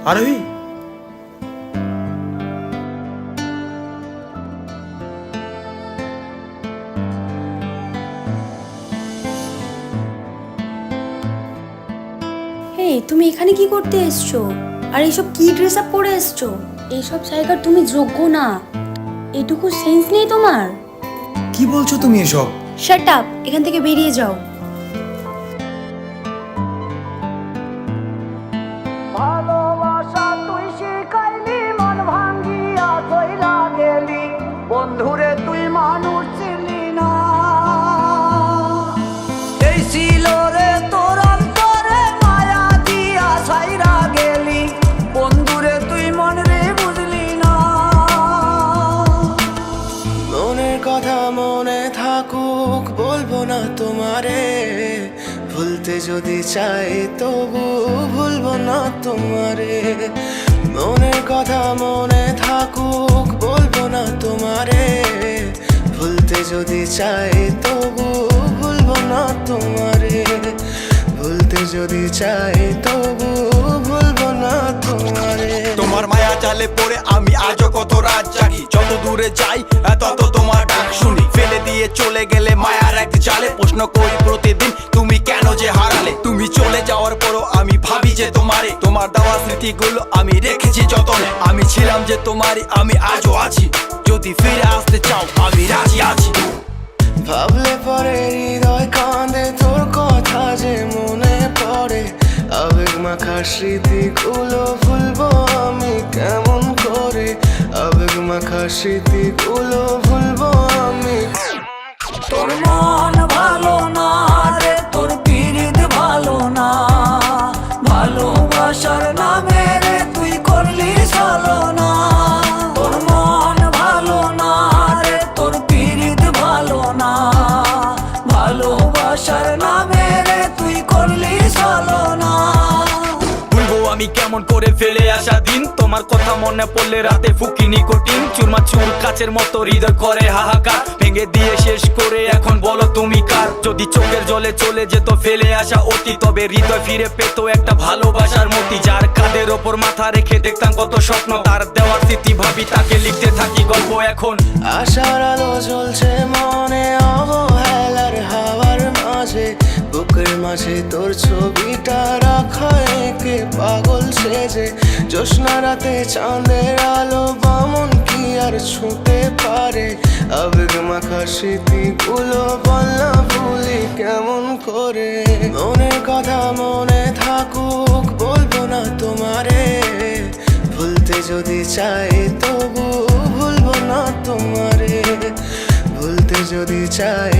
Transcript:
আরোহী, এই তুমি এখানে কি করতে এসছো? আর এইসব কি ড্রেস আপ পরে এসছো? এইসব জায়গার তুমি যোগ্য না। এটুকু সেন্স নেই তোমার? কি বলছো তুমি এসব? শাট আপ, এখান থেকে বেরিয়ে যাও। ভালোবাসা তুই শিখাইলি, মন ভাঙ্গিয়া কইরা গেলি, বন্ধুরে তুই মানুষ ছিলি না। এই ছিল রে তোর অন্তরে মায়া দিয়া ছাইরা গেলি, বন্ধুরে তুই মন রে বুঝলি না। মনের কথা মনে থাকুক, বলবো না তোমারে, ভুলতে যদি চাই তবু ভুলবো না তোমারে। মনের কথা মনে থাকুক, বলবো না তোমারে, ভুলতে যদি চাই তবু ভুলবো না তোমারে। ভুলতে যদি চাই তবু ভুলবো না তোমারে। তোমার মায়া জালে পড়ে আমি আজও কত রাত জাগি, যত দূরে যাই তত তোমার ডাক শুনি। ফেলে দিয়ে চলে গেলে মায়ার এক জালে, প্রশ্ন করি প্রতিদিন তুমি কেন যে হারালে। তুমি চলে যাওয়ার পরও আমি ভাবি যে তোমারে, তোমার দেওয়া স্মৃতিগুলো আমি রেখেছি যতনে। আমি ছিলাম যে তোমারই, আমি আজও আছি, যদি ফিরে আসতে চাও আমি রাজি আছি। ভাবলে পরে হৃদয় কাঁদে, তোর কথা যে মনে পড়ে। আবেগ মাখা স্মৃতিগুলো ভুলবো আমি কেমন করে। আবেগ মাখা স্মৃতিগুলো ভুলবো আমি। তোর মন ভালো না রে, তোর পিরিত ভালো না, ভালোবাসার নামে রে তুই করলি ছলনা। তোর মন ভালো না রে, তোর পিরিত ভালো না, ভালোবাসার নামে রে তুই করলি ছলনা। ভুলবো আমি কেমন করে ফেলে আসা দিন, তোমার কথা মনে পড়লে রাতে ফুকি নিকোটিন। চুরমা চুর কাচের মতো হৃদয় করে হাহাকার, ভেঙে দিয়ে শেষ করে এখন বলো তুমি কার। যদি চোখের জলে চলে যেত ফেলে আসা অতি, তবে হৃদয় ফিরে পেত একটা ভালোবাসার মতি। যার কাঁধের ওপর মাথা রেখে দেখতাম কত স্বপ্ন, তার দেওয়ার স্মৃতি ভাবি তাকে লিখতে থাকি গল্প এখন। আশার আলো জ্বলছে মনে অবহেলার হাওয়ার মাঝে, বুকের মাঝে তোর ছবিটা রাখা একে পাগল সেজে। জ্যোৎস্না রাতে চাঁদের আলো বামন কি আর ছুঁতে পারে। আবেগ মাখা স্মৃতিগুলো বলনা ভুলি কেমন করে। মনের কথা মনে থাকুক, বলবো না তোমারে, ভুলতে যদি চাই তবু ভুলবো না তোমারে। ভুলতে যদি চাই